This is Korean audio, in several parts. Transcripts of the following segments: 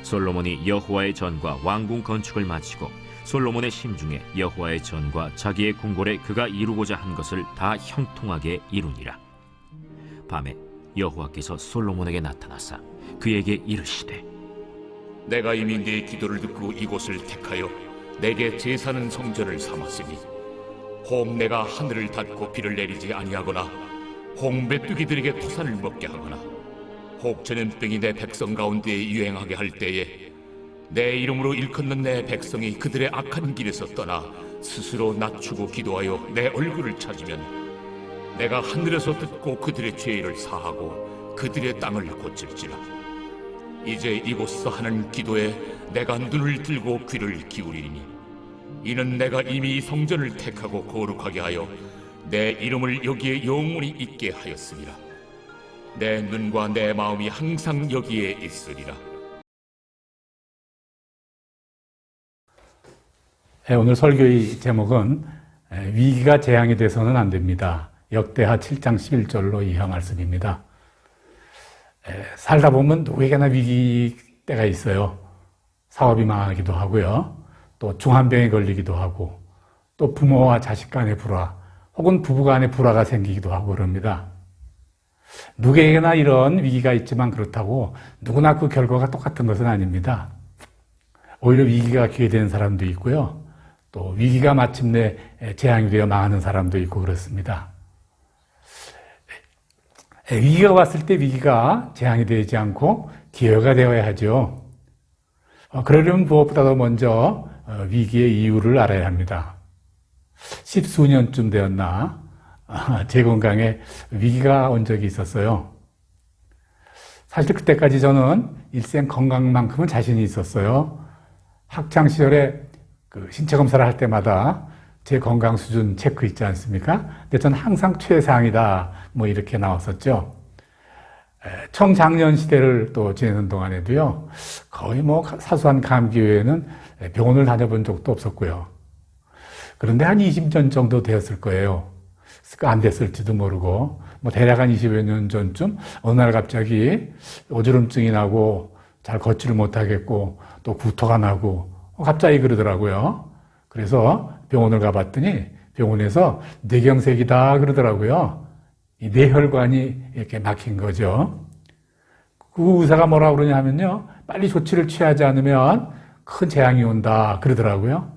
솔로몬이 여호와의 전과 왕궁 건축을 마치고 솔로몬의 심중에 여호와의 전과 자기의 궁궐에 그가 이루고자 한 것을 다 형통하게 이루니라. 밤에 여호와께서 솔로몬에게 나타나사 그에게 이르시되, 내가 이미 네 기도를 듣고 이곳을 택하여 내게 제사는 성전을 삼았으니 혹 내가 하늘을 닫고 비를 내리지 아니하거나 혹 메뚜기들에게 토산을 먹게 하거나 혹 전염병이 내 백성 가운데에 유행하게 할 때에 내 이름으로 일컫는 내 백성이 그들의 악한 길에서 떠나 스스로 낮추고 기도하여 내 얼굴을 찾으면 내가 하늘에서 듣고 그들의 죄를 사하고 그들의 땅을 고칠지라. 이제 이곳서 하는 기도에 내가 눈을 들고 귀를 기울이니 이는 내가 이미 이 성전을 택하고 거룩하게 하여 내 이름을 여기에 영원히 있게 하였습니다. 내 눈과 내 마음이 항상 여기에 있으리라. 오늘 설교의 제목은 위기가 재앙이 돼서는 안 됩니다. 역대하 7장 11절로 이하 말씀입니다. 살다 보면 누구에게나 위기 때가 있어요. 사업이 망하기도 하고요. 또 중환병에 걸리기도 하고, 또 부모와 자식 간의 불화, 혹은 부부 간의 불화가 생기기도 하고 그럽니다. 누구에게나 이런 위기가 있지만 그렇다고 누구나 그 결과가 똑같은 것은 아닙니다. 오히려 위기가 기회 되는 사람도 있고요. 또 위기가 마침내 재앙이 되어 망하는 사람도 있고 그렇습니다. 위기가 왔을 때 위기가 재앙이 되지 않고 기회가 되어야 하죠. 그러려면 무엇보다도 먼저 위기의 이유를 알아야 합니다. 10수년쯤 되었나 제 건강에 위기가 온 적이 있었어요. 사실 그때까지 저는 일생 건강만큼은 자신이 있었어요. 학창시절에 신체 검사를 할 때마다 제 건강 수준 체크 있지 않습니까? 근데 저는 항상 최상이다 뭐 이렇게 나왔었죠. 청장년 시대를 또 지내는 동안에도요, 거의 뭐 사소한 감기 외에는 병원을 다녀본 적도 없었고요. 그런데 한 20년 정도 되었을 거예요. 안 됐을지도 모르고, 뭐 대략 한 20여 년 전쯤 어느 날 갑자기 어지럼증이 나고 잘 걷지를 못하겠고 또 구토가 나고 갑자기 그러더라고요. 그래서 병원을 가봤더니 병원에서 뇌경색이다 그러더라고요. 이 뇌혈관이 이렇게 막힌 거죠. 그 의사가 뭐라 그러냐면요, 빨리 조치를 취하지 않으면 큰 재앙이 온다 그러더라고요.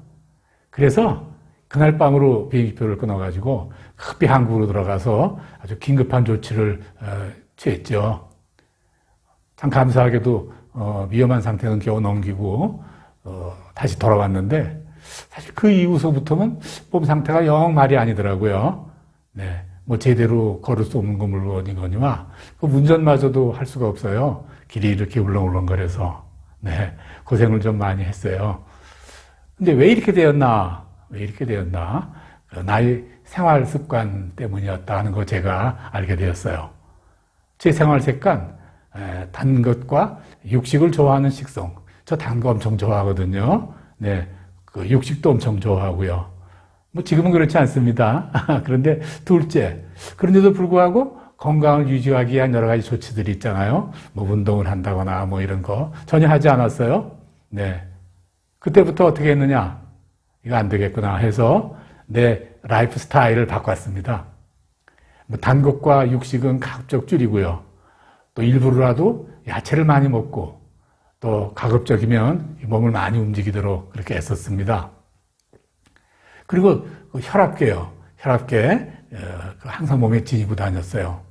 그래서 그날 밤으로 비행기표를 끊어가지고 급히 한국으로 들어가서 아주 긴급한 조치를 취했죠. 참 감사하게도 위험한 상태는 겨우 넘기고 다시 돌아왔는데, 사실 그 이후서부터는 몸 상태가 영 말이 아니더라고요. 네, 뭐 제대로 걸을 수 없는 물건이거니와 그 운전마저도 할 수가 없어요. 길이 이렇게 울렁울렁거려서. 네, 고생을 좀 많이 했어요. 근데 왜 이렇게 되었나? 나의 생활 습관 때문이었다 하는 거 제가 알게 되었어요. 제 생활 습관, 단 것과 육식을 좋아하는 식성, 저 단 거 엄청 좋아하거든요. 네. 그 육식도 엄청 좋아하고요. 뭐 지금은 그렇지 않습니다. 그런데 둘째, 그런데도 불구하고 건강을 유지하기 위한 여러 가지 조치들이 있잖아요. 뭐 운동을 한다거나 뭐 이런 거 전혀 하지 않았어요. 네. 그때부터 어떻게 했느냐? 이거 안 되겠구나 해서 내 라이프 스타일을 바꿨습니다. 뭐 단 것과 육식은 가급적 줄이고요. 또 일부러라도 야채를 많이 먹고 또 가급적이면 몸을 많이 움직이도록 그렇게 애썼습니다. 그리고 그 혈압계요. 혈압계 항상 몸에 지니고 다녔어요.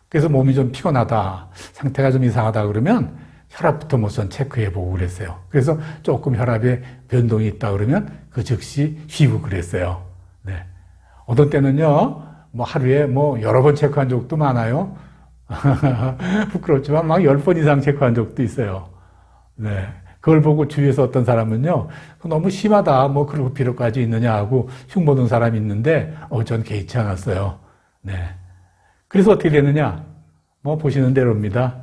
그래서 몸이 좀 피곤하다, 상태가 좀 이상하다 그러면 혈압부터 우선 체크해보고 그랬어요. 그래서 조금 혈압에 변동이 있다 그러면 그 즉시 쉬고 그랬어요. 네. 어떤 때는요, 뭐 하루에 뭐 여러 번 체크한 적도 많아요. 부끄럽지만 막 10번 이상 체크한 적도 있어요. 네. 그걸 보고 주위에서 어떤 사람은요, 너무 심하다, 뭐, 그럴 필요까지 있느냐 하고 흉보는 사람이 있는데, 전 개의치 않았어요. 네. 그래서 어떻게 됐느냐? 뭐, 보시는 대로입니다.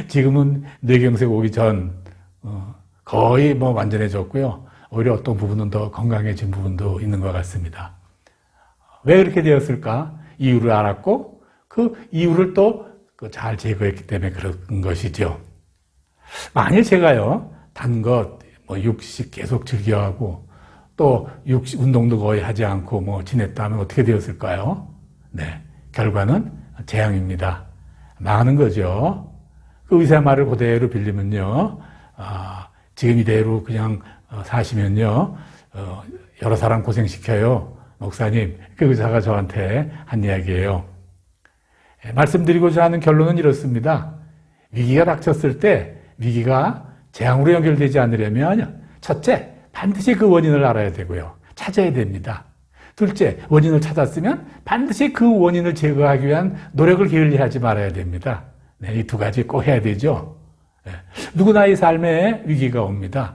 지금은 뇌경색 오기 전, 거의 뭐 완전해졌고요. 오히려 어떤 부분은 더 건강해진 부분도 있는 것 같습니다. 왜 그렇게 되었을까? 이유를 알았고, 그 이유를 또 잘 제거했기 때문에 그런 것이죠. 만일 제가요, 단 것, 뭐 육식 계속 즐겨하고, 또 육식 운동도 거의 하지 않고 뭐 지냈다면 어떻게 되었을까요? 네. 결과는 재앙입니다. 망하는 거죠. 그 의사 말을 그대로 빌리면요, 지금 이대로 그냥 사시면요, 여러 사람 고생시켜요. 목사님, 그 의사가 저한테 한 이야기예요. 말씀드리고자 하는 결론은 이렇습니다. 위기가 닥쳤을 때 위기가 재앙으로 연결되지 않으려면 첫째, 반드시 그 원인을 알아야 되고요. 찾아야 됩니다. 둘째, 원인을 찾았으면 반드시 그 원인을 제거하기 위한 노력을 게을리하지 말아야 됩니다. 네, 이 두 가지 꼭 해야 되죠. 네. 누구나 이 삶에 위기가 옵니다.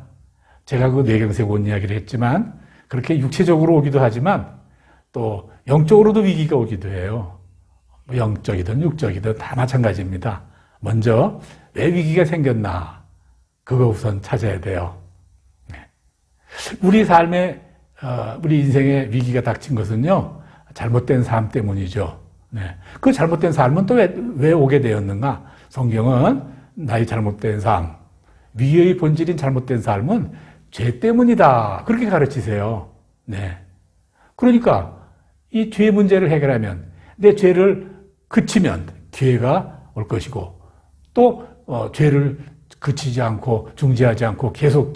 제가 그 뇌경색 온 이야기를 했지만 그렇게 육체적으로 오기도 하지만 또 영적으로도 위기가 오기도 해요. 영적이든 육적이든 다 마찬가지입니다. 먼저 왜 위기가 생겼나? 그거 우선 찾아야 돼요. 네. 우리 삶에, 우리 인생에 위기가 닥친 것은요, 잘못된 삶 때문이죠. 네. 그 잘못된 삶은 또 왜 오게 되었는가? 성경은 나의 잘못된 삶, 위기의 본질인 잘못된 삶은 죄 때문이다. 그렇게 가르치세요. 네. 그러니까 이 죄 문제를 해결하면 내 죄를 그치면 기회가 올 것이고 또 죄를 그치지 않고 중지하지 않고 계속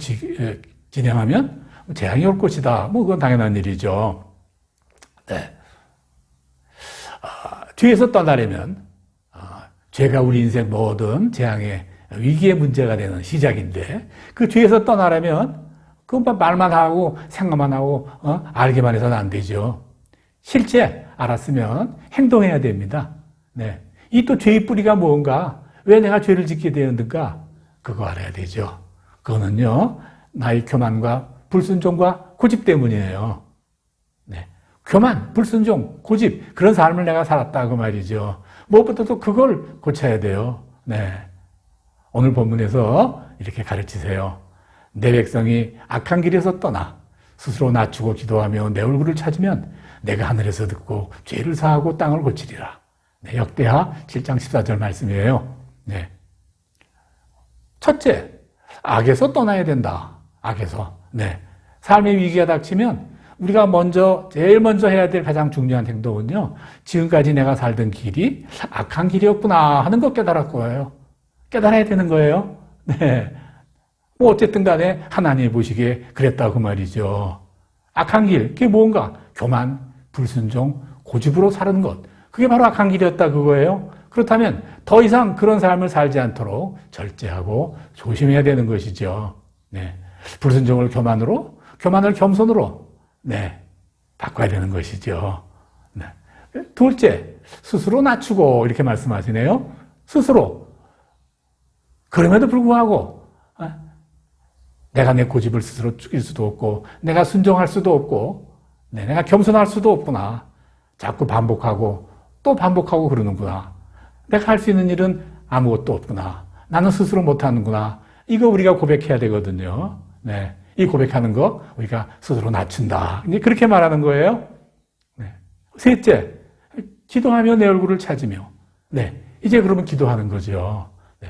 진행하면 재앙이 올 것이다. 뭐 그건 당연한 일이죠. 네. 죄에서 떠나려면 죄가 우리 인생 모든 재앙의 위기의 문제가 되는 시작인데 그 죄에서 떠나려면 그건 말만 하고 생각만 하고 알기만 해서는 안 되죠. 실제 알았으면 행동해야 됩니다. 네. 이 또 죄의 뿌리가 뭔가? 왜 내가 죄를 짓게 되었는가? 그거 알아야 되죠. 그거는요, 나의 교만과 불순종과 고집 때문이에요. 네. 교만, 불순종, 고집, 그런 삶을 내가 살았다, 그 말이죠. 무엇보다도 그걸 고쳐야 돼요. 네. 오늘 본문에서 이렇게 가르치세요. 내 백성이 악한 길에서 떠나 스스로 낮추고 기도하며 내 얼굴을 찾으면 내가 하늘에서 듣고 죄를 사하고 땅을 고치리라. 네, 역대하 7장 14절 말씀이에요. 네. 첫째, 악에서 떠나야 된다. 악에서. 네. 삶의 위기가 닥치면 우리가 제일 먼저 해야 될 가장 중요한 행동은요, 지금까지 내가 살던 길이 악한 길이었구나 하는 거 깨달을 거예요. 깨달아야 되는 거예요. 네. 뭐 어쨌든 간에 하나님이 보시기에 그랬다고 말이죠. 악한 길, 그게 뭔가? 교만, 불순종, 고집으로 사는 것. 그게 바로 악한 길이었다 그거예요. 그렇다면 더 이상 그런 삶을 살지 않도록 절제하고 조심해야 되는 것이죠. 네. 불순종을 교만으로, 교만을 겸손으로, 네. 바꿔야 되는 것이죠. 네. 둘째, 스스로 낮추고 이렇게 말씀하시네요. 스스로. 그럼에도 불구하고 내가 내 고집을 스스로 죽일 수도 없고 내가 순종할 수도 없고 내가 겸손할 수도 없구나. 자꾸 반복하고 또 반복하고 그러는구나. 내가 할 수 있는 일은 아무것도 없구나. 나는 스스로 못하는구나. 이거 우리가 고백해야 되거든요. 네. 이 고백하는 거 우리가 스스로 낮춘다. 이제 그렇게 말하는 거예요. 네. 셋째, 기도하며 내 얼굴을 찾으며. 네. 이제 그러면 기도하는 거죠. 네.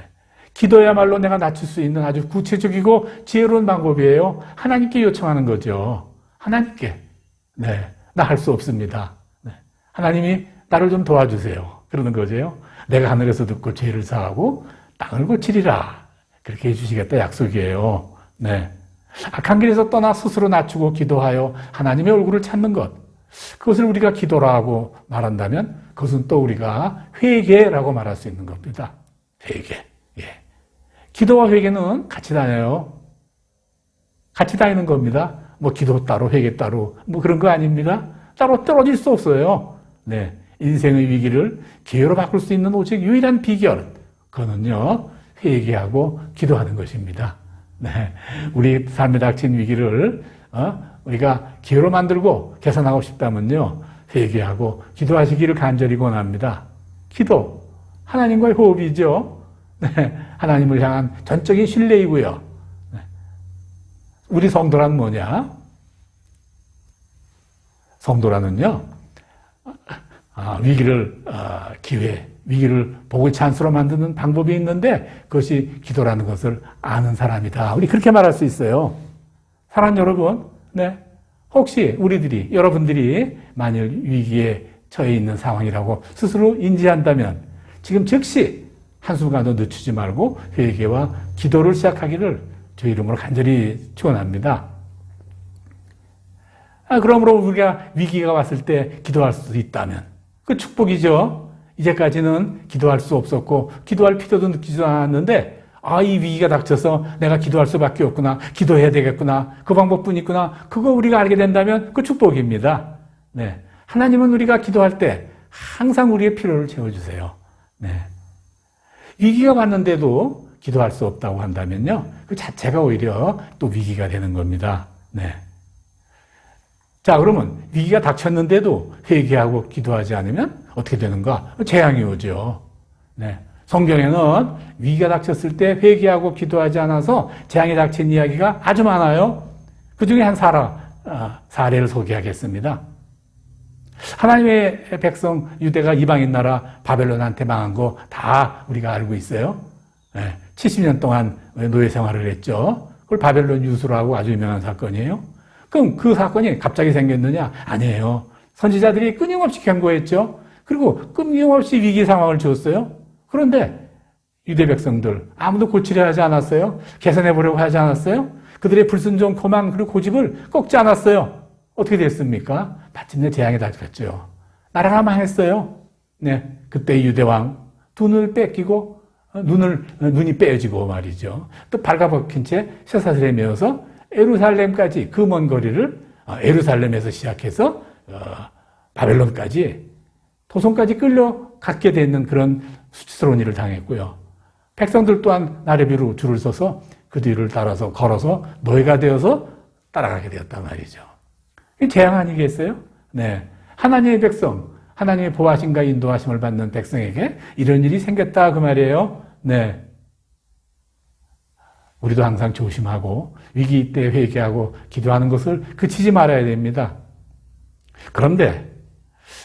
기도야말로 내가 낮출 수 있는 아주 구체적이고 지혜로운 방법이에요. 하나님께 요청하는 거죠. 하나님께. 네. 나 할 수 없습니다. 네. 하나님이 나를 좀 도와주세요. 그러는 거죠. 내가 하늘에서 듣고 죄를 사하고 땅을 고치리라. 그렇게 해주시겠다 약속이에요. 네. 악한 길에서 떠나 스스로 낮추고 기도하여 하나님의 얼굴을 찾는 것. 그것을 우리가 기도라고 말한다면 그것은 또 우리가 회개라고 말할 수 있는 겁니다. 회개. 예. 기도와 회개는 같이 다녀요. 같이 다니는 겁니다. 뭐 기도 따로 회개 따로 뭐 그런 거 아닙니다. 따로 떨어질 수 없어요. 네. 인생의 위기를 기회로 바꿀 수 있는 오직 유일한 비결. 그거는요. 회개하고 기도하는 것입니다. 네. 우리 삶에 닥친 위기를 우리가 기회로 만들고 개선하고 싶다면요. 회개하고 기도하시기를 간절히 권합니다. 기도, 하나님과의 호흡이죠. 네. 하나님을 향한 전적인 신뢰이고요. 네. 우리 성도란 뭐냐? 성도라는요. 위기를 기회, 위기를 복의 찬스로 만드는 방법이 있는데 그것이 기도라는 것을 아는 사람이다. 우리 그렇게 말할 수 있어요. 사랑하는 여러분, 네. 혹시 우리들이, 여러분들이 만일 위기에 처해 있는 상황이라고 스스로 인지한다면 지금 즉시 한순간도 늦추지 말고 회개와 기도를 시작하기를 주 이름으로 간절히 축원합니다. 그러므로 우리가 위기가 왔을 때 기도할 수 있다면 그 축복이죠. 이제까지는 기도할 수 없었고 기도할 필요도 느끼지 않았는데 이 위기가 닥쳐서 내가 기도할 수밖에 없구나. 기도해야 되겠구나. 그 방법뿐이 있구나. 그거 우리가 알게 된다면 그 축복입니다. 네. 하나님은 우리가 기도할 때 항상 우리의 필요를 채워주세요. 네. 위기가 왔는데도 기도할 수 없다고 한다면요. 그 자체가 오히려 또 위기가 되는 겁니다. 네. 자, 그러면 위기가 닥쳤는데도 회개하고 기도하지 않으면 어떻게 되는가? 재앙이 오죠. 네. 성경에는 위기가 닥쳤을 때 회개하고 기도하지 않아서 재앙이 닥친 이야기가 아주 많아요. 그 중에 한 사례를 소개하겠습니다. 하나님의 백성 유대가 이방인 나라 바벨론한테 망한 거 다 우리가 알고 있어요. 네. 70년 동안 노예 생활을 했죠. 그걸 바벨론 유수라고 아주 유명한 사건이에요. 그럼 그 사건이 갑자기 생겼느냐? 아니에요. 선지자들이 끊임없이 경고했죠. 그리고 끊임없이 위기 상황을 주었어요. 그런데 유대 백성들 아무도 고치려 하지 않았어요. 개선해보려고 하지 않았어요. 그들의 불순종, 고망, 그리고 고집을 꺾지 않았어요. 어떻게 됐습니까? 마침내 재앙이 닥쳤죠. 나라가 망했어요. 네, 그때 유대왕 두 눈을 뺏기고 눈이 빼어지고 말이죠. 또 발가벗긴 채 쇠사슬에 메어서 예루살렘까지 그 먼 거리를 예루살렘에서 시작해서 바벨론까지 도성까지 끌려가게 되는 그런 수치스러운 일을 당했고요. 백성들 또한 나레비로 줄을 서서 그 뒤를 따라서 걸어서 노예가 되어서 따라가게 되었단 말이죠. 이 재앙 아니겠어요? 네. 하나님의 백성, 하나님의 보호하심과 인도하심을 받는 백성에게 이런 일이 생겼다 그 말이에요. 네. 우리도 항상 조심하고 위기 때 회개하고 기도하는 것을 그치지 말아야 됩니다. 그런데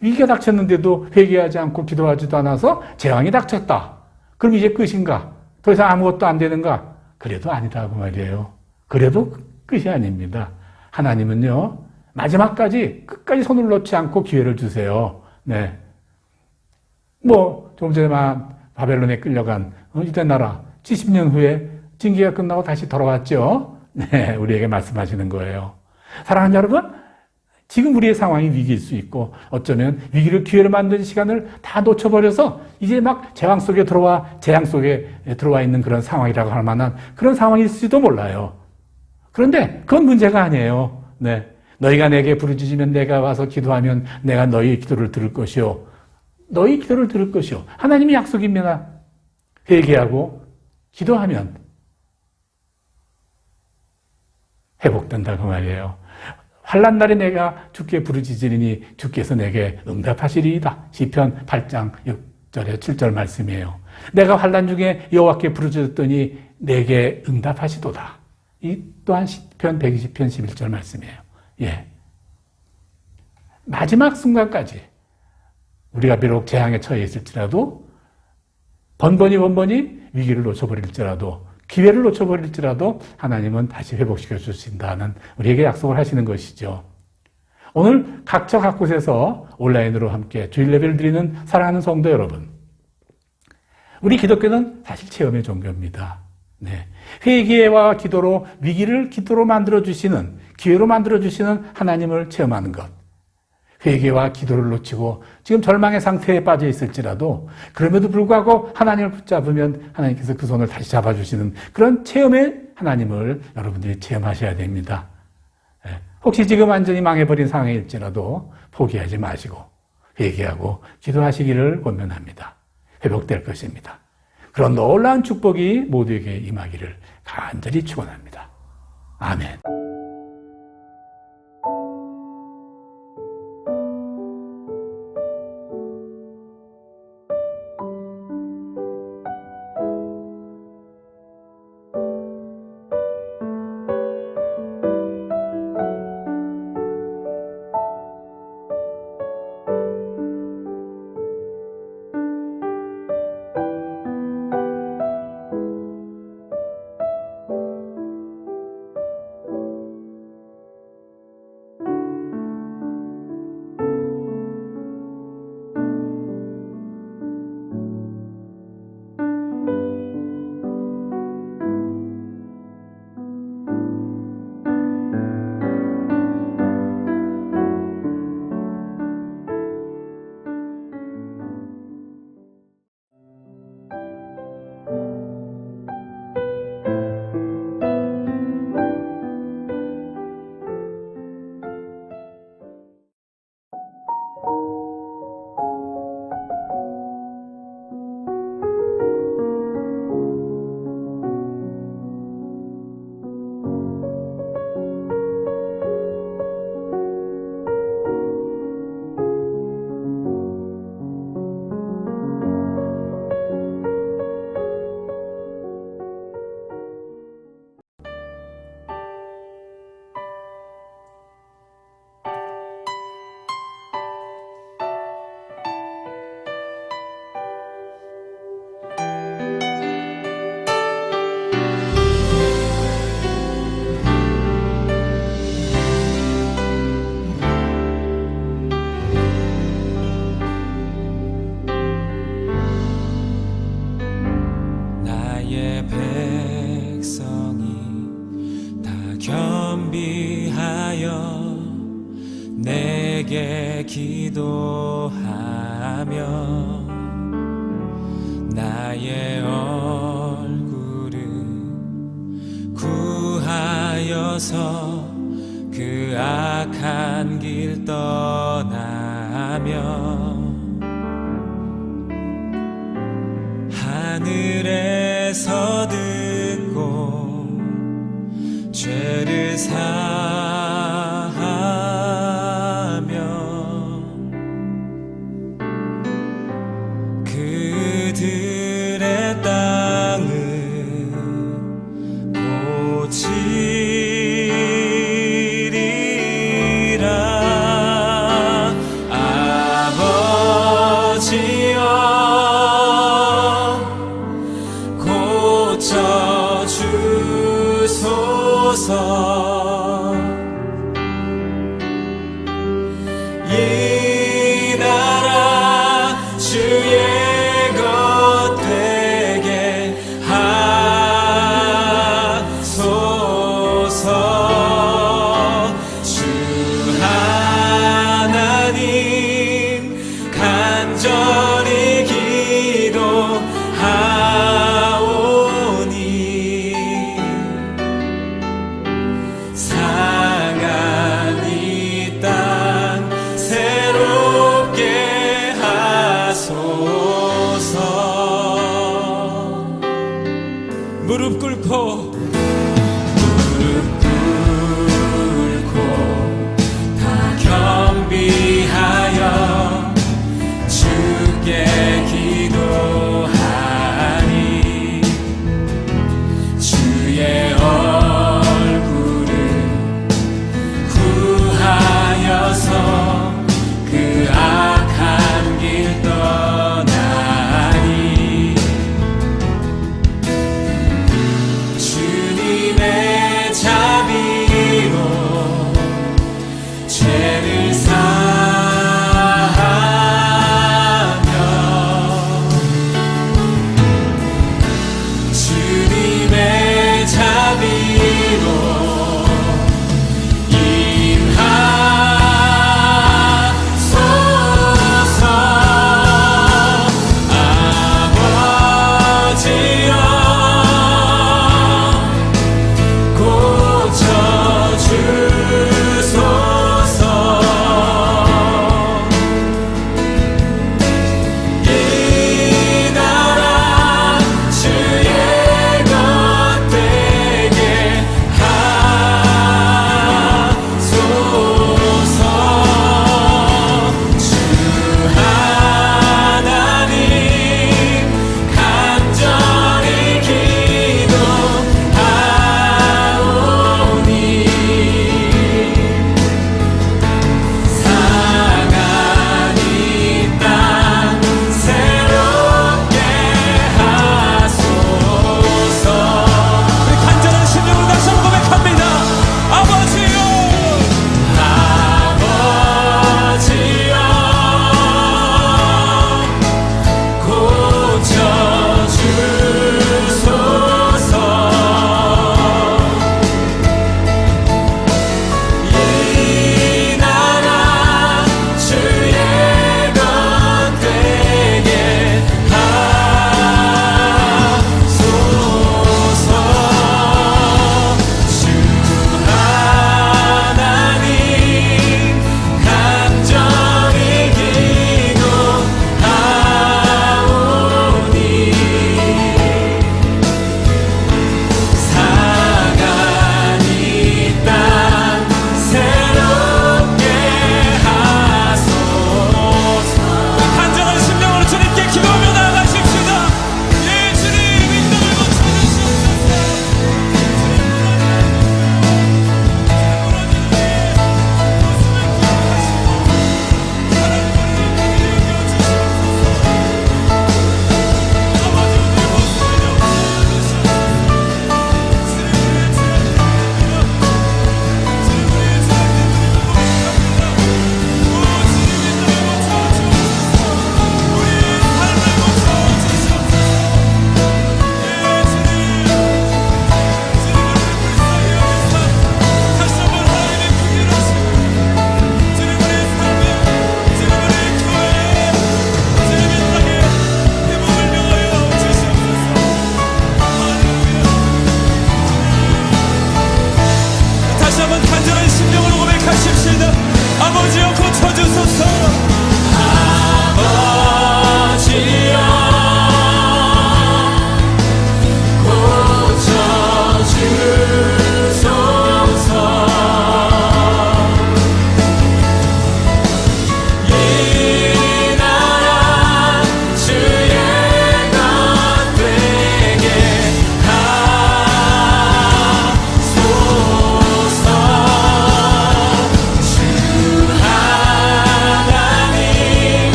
위기가 닥쳤는데도 회개하지 않고 기도하지도 않아서 재앙이 닥쳤다. 그럼 이제 끝인가? 더 이상 아무것도 안 되는가? 그래도 아니다고 말이에요. 그래도 끝이 아닙니다. 하나님은요, 마지막까지 끝까지 손을 놓지 않고 기회를 주세요. 네. 조금 전에 바벨론에 끌려간 유대 나라 70년 후에 징계가 끝나고 다시 돌아왔죠. 네, 우리에게 말씀하시는 거예요. 사랑하는 여러분, 지금 우리의 상황이 위기일 수 있고 어쩌면 위기를 기회로 만드는 시간을 다 놓쳐버려서 이제 막 재앙 속에 들어와 있는 그런 상황이라고 할 만한 그런 상황일지도 몰라요. 그런데 그건 문제가 아니에요. 네, 너희가 내게 부르짖으면 내가 와서 기도하면 내가 너희 기도를 들을 것이요. 너희 기도를 들을 것이요. 하나님의 약속입니다. 회개하고 기도하면 회복된다 그 말이에요. 환난 날에 내가 주께 부르짖으리니 주께서 내게 응답하시리이다. 시편 8장 6절에 7절 말씀이에요. 내가 환난 중에 여호와께 부르짖었더니 내게 응답하시도다. 이 또한 시편 120편 11절 말씀이에요. 예. 마지막 순간까지 우리가 비록 재앙에 처해 있을지라도 번번이 위기를 놓쳐버릴지라도 기회를 놓쳐버릴지라도 하나님은 다시 회복시켜 주신다는 우리에게 약속을 하시는 것이죠. 오늘 각 곳에서 온라인으로 함께 주일 예배를 드리는 사랑하는 성도 여러분, 우리 기독교는 사실 체험의 종교입니다. 네. 회개와 기도로 위기를 기도로 만들어주시는, 기회로 만들어주시는 하나님을 체험하는 것. 회개와 기도를 놓치고 지금 절망의 상태에 빠져 있을지라도 그럼에도 불구하고 하나님을 붙잡으면 하나님께서 그 손을 다시 잡아주시는 그런 체험의 하나님을 여러분들이 체험하셔야 됩니다. 혹시 지금 완전히 망해버린 상황일지라도 포기하지 마시고 회개하고 기도하시기를 권면합니다. 회복될 것입니다. 그런 놀라운 축복이 모두에게 임하기를 간절히 축원합니다. 아멘. 내게 기도하며 나의 얼굴을 구하여서 그 악한 길 떠나며 하늘에서 듣고 죄를 그들의 땅을 고치리라. 아버지여 고쳐주소서. 이 나라 주의 간절히 기도하오니 상한 이 땅 새롭게 하소서. 무릎 꿇고 다 겸비하여 주께